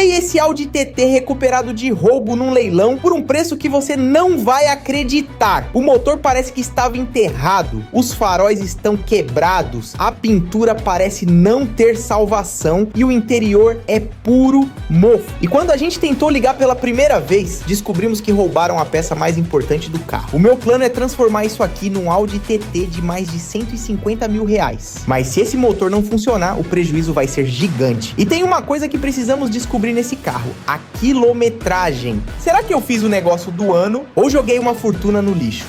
Achei esse Audi TT recuperado de roubo num leilão por um preço que você não vai acreditar. O motor parece que estava enterrado, os faróis estão quebrados, a pintura parece não ter salvação e o interior é puro mofo. E quando a gente tentou ligar pela primeira vez, descobrimos que roubaram a peça mais importante do carro. O meu plano é transformar isso aqui num Audi TT de mais de 150 mil reais. Mas se esse motor não funcionar, o prejuízo vai ser gigante. E tem uma coisa que precisamos descobrir nesse carro: a quilometragem. Será que eu fiz o negócio do ano ou joguei uma fortuna no lixo?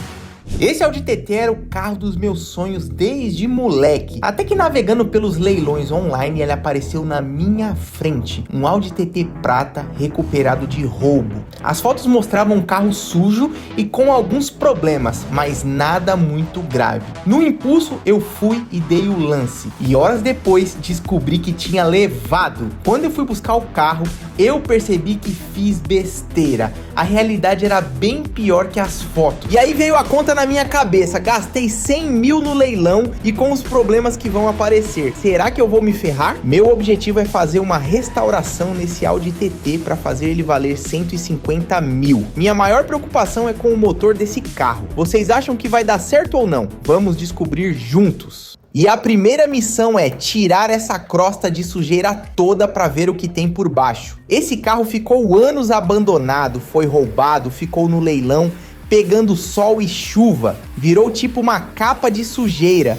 Esse Audi TT era o carro dos meus sonhos desde moleque. Até que navegando pelos leilões online, ele apareceu na minha frente. Um Audi TT prata recuperado de roubo. As fotos mostravam um carro sujo e com alguns problemas, mas nada muito grave. No impulso, eu fui e dei o lance. E horas depois, descobri que tinha levado. Quando eu fui buscar o carro, eu percebi que fiz besteira. A realidade era bem pior que as fotos. E aí veio a conta na minha cabeça, gastei 100 mil no leilão e com os problemas que vão aparecer, será que eu vou me ferrar? Meu objetivo é fazer uma restauração nesse Audi TT para fazer ele valer 150 mil. Minha maior preocupação é com o motor desse carro. Vocês acham que vai dar certo ou não? Vamos descobrir juntos. E a primeira missão é tirar essa crosta de sujeira toda para ver o que tem por baixo. Esse carro ficou anos abandonado, foi roubado, ficou no leilão, pegando sol e chuva, virou tipo uma capa de sujeira.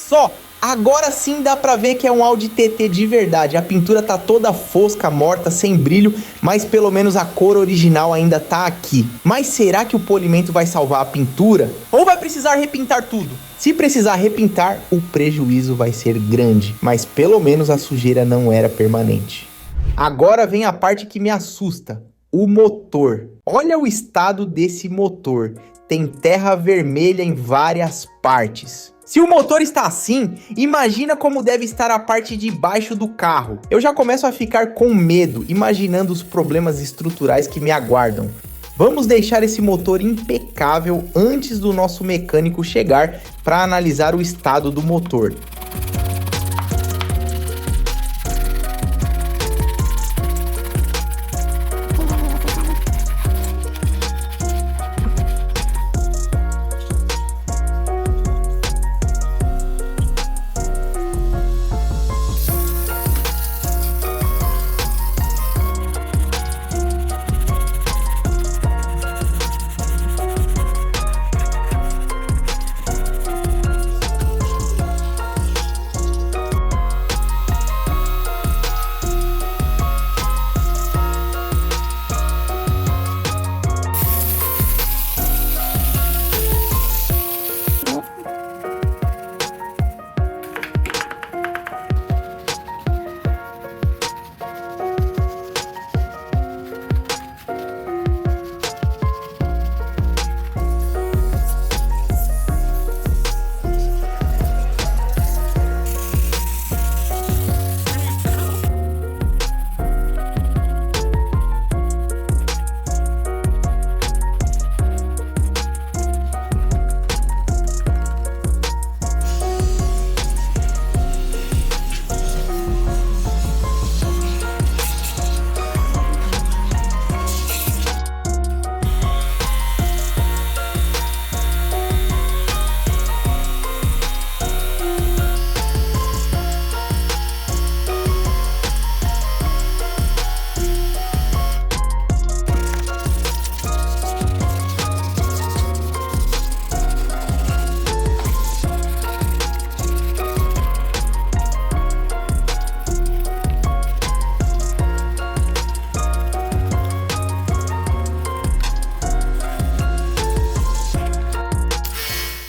só! Agora sim dá pra ver que é um Audi TT de verdade. A pintura tá toda fosca, morta, sem brilho, mas pelo menos a cor original ainda tá aqui. Mas será que o polimento vai salvar a pintura? Ou vai precisar repintar tudo? Se precisar repintar, o prejuízo vai ser grande, mas pelo menos a sujeira não era permanente. Agora vem a parte que me assusta, o motor. Olha o estado desse motor, tem terra vermelha em várias partes. Se o motor está assim, imagina como deve estar a parte de baixo do carro. Eu já começo a ficar com medo, imaginando os problemas estruturais que me aguardam. Vamos deixar esse motor impecável antes do nosso mecânico chegar para analisar o estado do motor.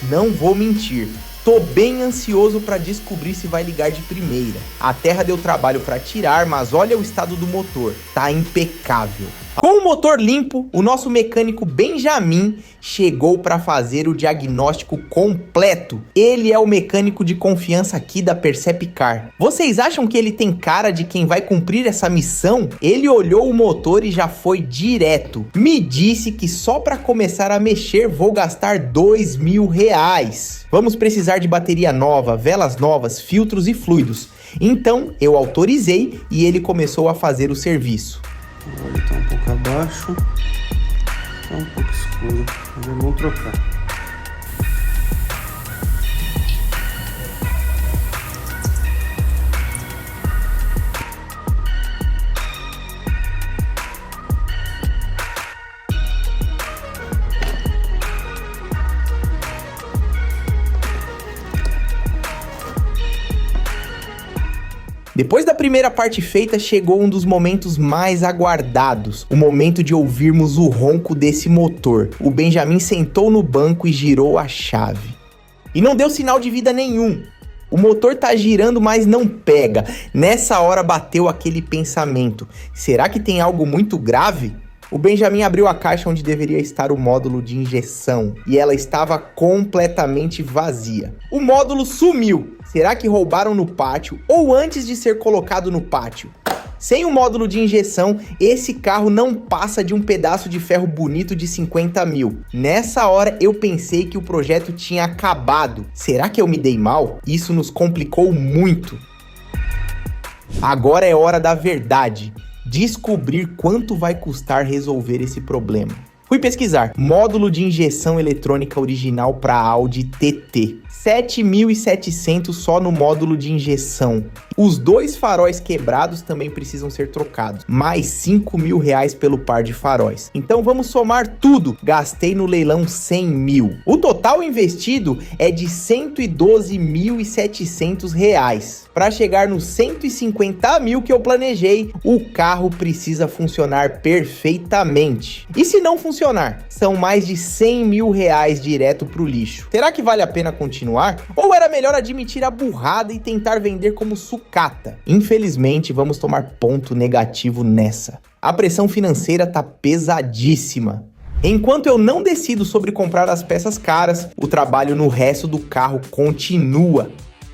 Não vou mentir, tô bem ansioso para descobrir se vai ligar de primeira. A terra deu trabalho para tirar, mas olha o estado do motor, tá impecável. Com o motor limpo, o nosso mecânico Benjamin chegou para fazer o diagnóstico completo. Ele é o mecânico de confiança aqui da Percepcar. Vocês acham que ele tem cara de quem vai cumprir essa missão? Ele olhou o motor e já foi direto. Me disse que só para começar a mexer vou gastar R$2.000. Vamos precisar de bateria nova, velas novas, filtros e fluidos. Então eu autorizei e ele começou a fazer o serviço. O óleo está um pouco abaixo, está um pouco escuro, mas vamos trocar. Depois da primeira parte feita, chegou um dos momentos mais aguardados, o momento de ouvirmos o ronco desse motor. O Benjamin sentou no banco e girou a chave. E não deu sinal de vida nenhum. O motor tá girando, mas não pega. Nessa hora bateu aquele pensamento: será que tem algo muito grave? O Benjamin abriu a caixa onde deveria estar o módulo de injeção e ela estava completamente vazia. O módulo sumiu. Será que roubaram no pátio ou antes de ser colocado no pátio? Sem o módulo de injeção, esse carro não passa de um pedaço de ferro bonito de 50 mil. Nessa hora eu pensei que o projeto tinha acabado. Será que eu me dei mal? Isso nos complicou muito. Agora é hora da verdade. Descobrir quanto vai custar resolver esse problema. Fui pesquisar módulo de injeção eletrônica original para Audi TT, 7.700 só no módulo de injeção. Os 2 faróis quebrados também precisam ser trocados, mais 5.000 reais pelo par de faróis. Então vamos somar tudo. Gastei no leilão 100 mil. O total investido é de 112.700 reais. Para chegar nos 150 mil que eu planejei, o carro precisa funcionar perfeitamente. E se não funcionar, são mais de 100 mil reais direto pro lixo. Será que vale a pena continuar? Ou era melhor admitir a burrada e tentar vender como sucata? Infelizmente, vamos tomar ponto negativo nessa. A pressão financeira tá pesadíssima. Enquanto eu não decido sobre comprar as peças caras, o trabalho no resto do carro continua.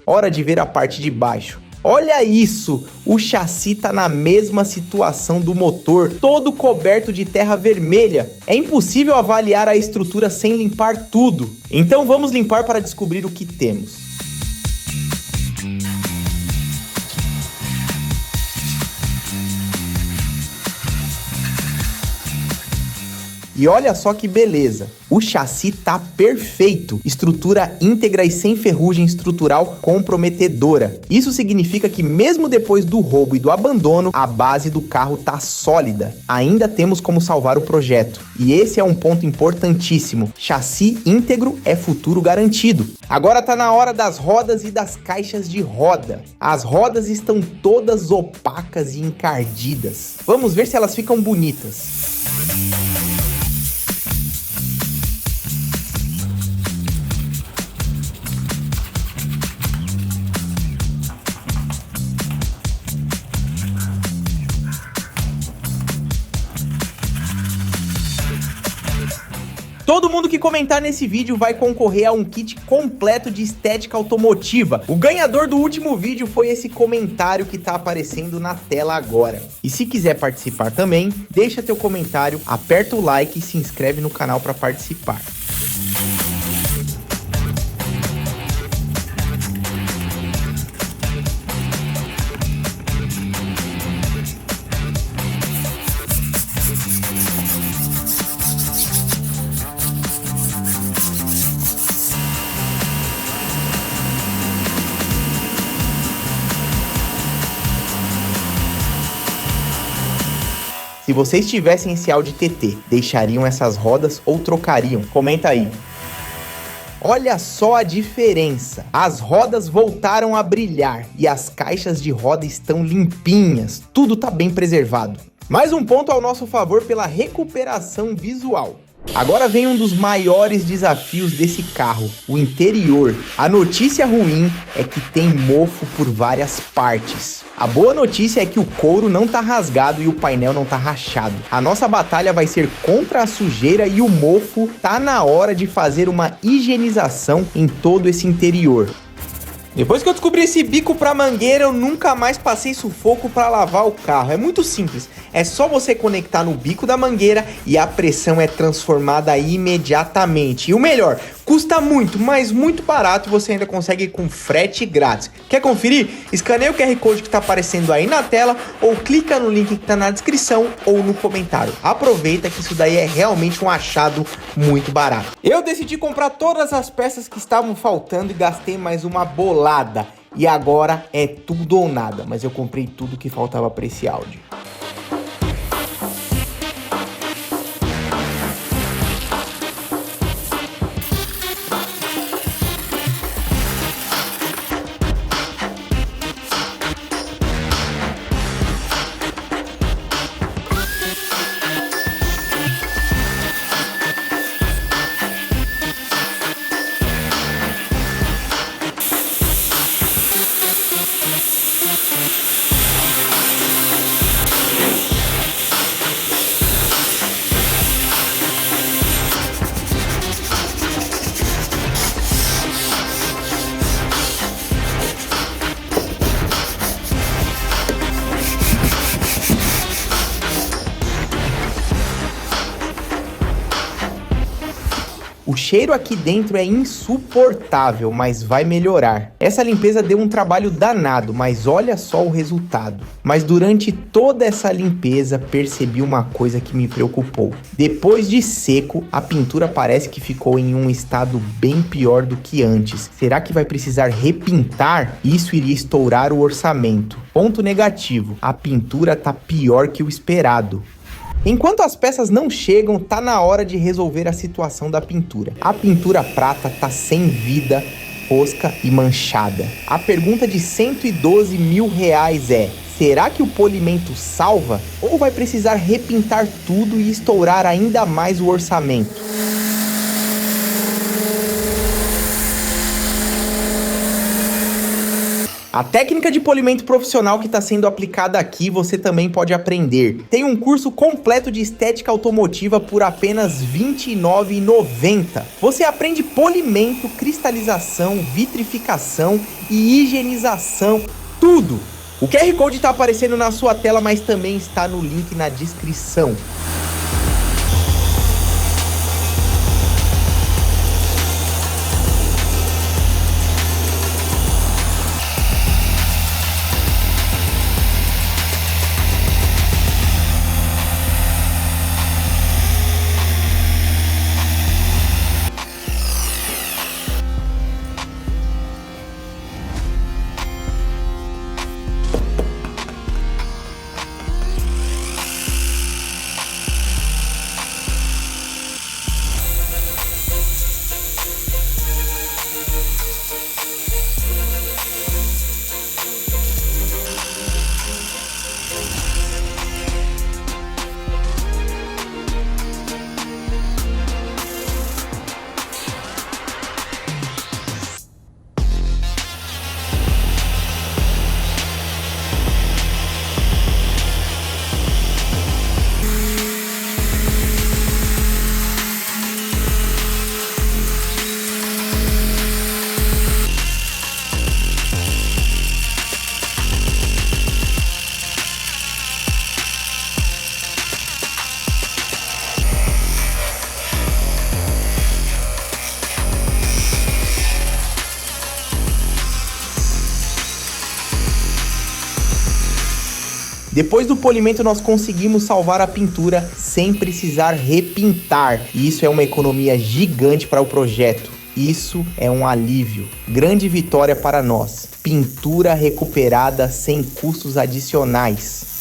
Hora de ver a parte de baixo. Olha isso! O chassi tá na mesma situação do motor, todo coberto de terra vermelha. É impossível avaliar a estrutura sem limpar tudo. Então vamos limpar para descobrir o que temos. E olha só que beleza, o chassi tá perfeito, estrutura íntegra e sem ferrugem estrutural comprometedora. Isso significa que mesmo depois do roubo e do abandono, a base do carro tá sólida. Ainda temos como salvar o projeto. E esse é um ponto importantíssimo, chassi íntegro é futuro garantido. Agora tá na hora das rodas e das caixas de roda. As rodas estão todas opacas e encardidas. Vamos ver se elas ficam bonitas. Todo mundo que comentar nesse vídeo vai concorrer a um kit completo de estética automotiva. O ganhador do último vídeo foi esse comentário que tá aparecendo na tela agora. E se quiser participar também, deixa teu comentário, aperta o like e se inscreve no canal para participar. Se vocês tivessem esse Audi TT, deixariam essas rodas ou trocariam? Comenta aí. Olha só a diferença. As rodas voltaram a brilhar e as caixas de roda estão limpinhas. Tudo tá bem preservado. Mais um ponto ao nosso favor pela recuperação visual. Agora vem um dos maiores desafios desse carro, o interior. A notícia ruim é que tem mofo por várias partes. A boa notícia é que o couro não tá rasgado e o painel não tá rachado. A nossa batalha vai ser contra a sujeira e o mofo. Tá na hora de fazer uma higienização em todo esse interior. Depois que eu descobri esse bico pra mangueira, eu nunca mais passei sufoco pra lavar o carro. É muito simples, é só você conectar no bico da mangueira e a pressão é transformada imediatamente. E o melhor, custa muito, mas muito barato e você ainda consegue com frete grátis. Quer conferir? Escaneia o QR Code que tá aparecendo aí na tela ou clica no link que tá na descrição ou no comentário. Aproveita que isso daí é realmente um achado muito barato. Eu decidi comprar todas as peças que estavam faltando e gastei mais uma bolada. E agora é tudo ou nada, mas eu comprei tudo que faltava para esse Audi. cheiro aqui dentro é insuportável, mas vai melhorar. Essa limpeza deu um trabalho danado, mas olha só o resultado. Mas durante toda essa limpeza, percebi uma coisa que me preocupou. Depois de seco, a pintura parece que ficou em um estado bem pior do que antes. Será que vai precisar repintar? Isso iria estourar o orçamento. Ponto negativo, a pintura tá pior que o esperado. Enquanto as peças não chegam, tá na hora de resolver a situação da pintura. A pintura prata tá sem vida, fosca e manchada. A pergunta de R$112 mil é: será que o polimento salva? Ou vai precisar repintar tudo e estourar ainda mais o orçamento? A técnica de polimento profissional que está sendo aplicada aqui, você também pode aprender. Tem um curso completo de estética automotiva por apenas R$ 29,90. Você aprende polimento, cristalização, vitrificação e higienização, tudo. O QR Code está aparecendo na sua tela, mas também está no link na descrição. Depois do polimento, nós conseguimos salvar a pintura sem precisar repintar. E isso é uma economia gigante para o projeto. Isso é um alívio. Grande vitória para nós. Pintura recuperada sem custos adicionais.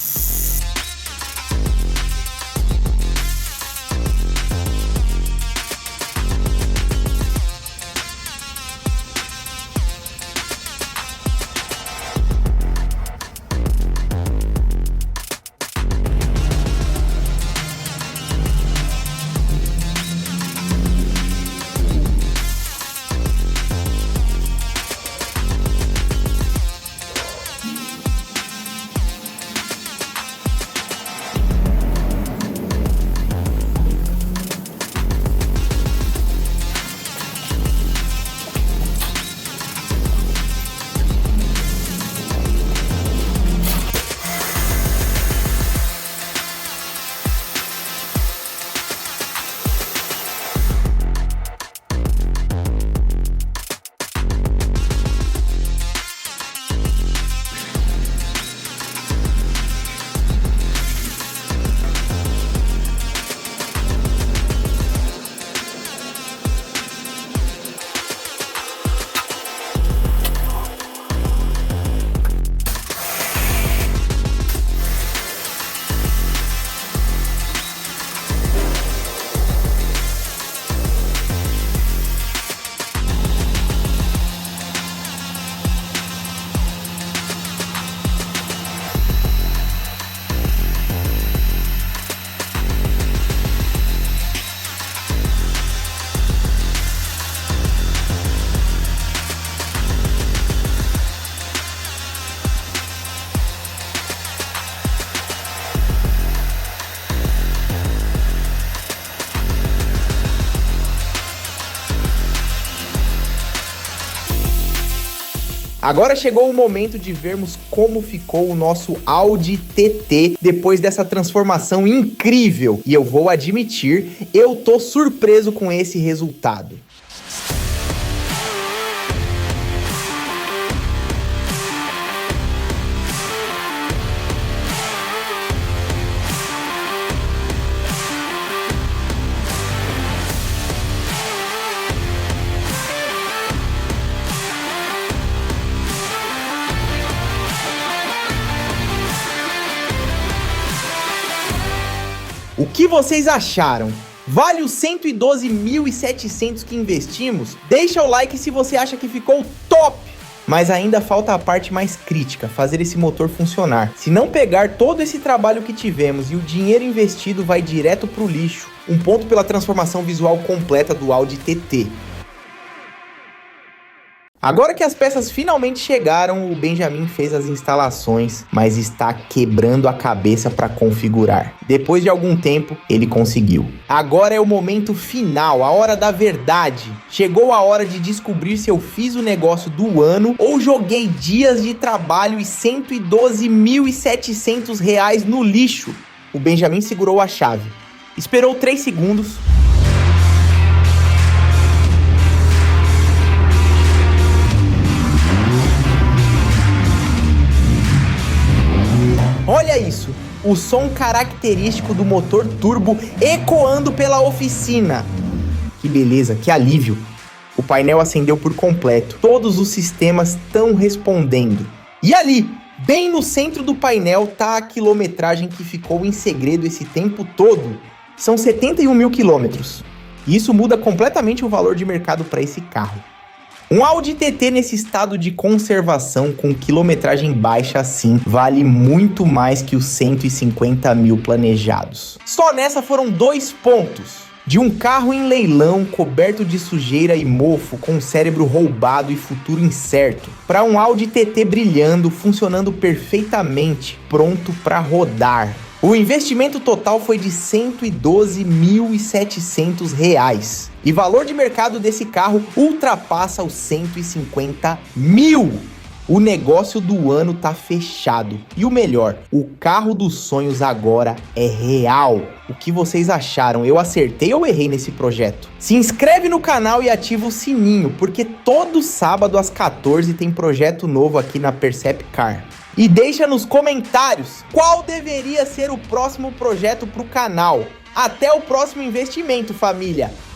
Agora chegou o momento de vermos como ficou o nosso Audi TT depois dessa transformação incrível. E eu vou admitir, eu tô surpreso com esse resultado. O que vocês acharam? Vale os 112.700 que investimos? Deixa o like se você acha que ficou top! Mas ainda falta a parte mais crítica, fazer esse motor funcionar. Se não pegar todo esse trabalho que tivemos e o dinheiro investido vai direto pro lixo, um ponto pela transformação visual completa do Audi TT. Agora que as peças finalmente chegaram, o Benjamin fez as instalações, mas está quebrando a cabeça para configurar. Depois de algum tempo, ele conseguiu. Agora é o momento final, a hora da verdade. Chegou a hora de descobrir se eu fiz o negócio do ano ou joguei dias de trabalho e R$112.700 no lixo. O Benjamin segurou a chave. Esperou 3 segundos. Olha isso, o som característico do motor turbo ecoando pela oficina. Que beleza, que alívio. O painel acendeu por completo, todos os sistemas estão respondendo. E ali, bem no centro do painel, tá a quilometragem que ficou em segredo esse tempo todo. São 71 mil quilômetros. E isso muda completamente o valor de mercado para esse carro. Um Audi TT nesse estado de conservação com quilometragem baixa assim vale muito mais que os 150 mil planejados. Só nessa foram 2 pontos. De um carro em leilão coberto de sujeira e mofo com cérebro roubado e futuro incerto, para um Audi TT brilhando, funcionando perfeitamente, pronto para rodar. O investimento total foi de R$112.700 e o valor de mercado desse carro ultrapassa os 150 mil. O negócio do ano tá fechado. E o melhor, o carro dos sonhos agora é real. O que vocês acharam? Eu acertei ou errei nesse projeto? Se inscreve no canal e ativa o sininho, porque todo sábado às 14 tem projeto novo aqui na Percepcar. E deixa nos comentários qual deveria ser o próximo projeto pro canal. Até o próximo investimento, família!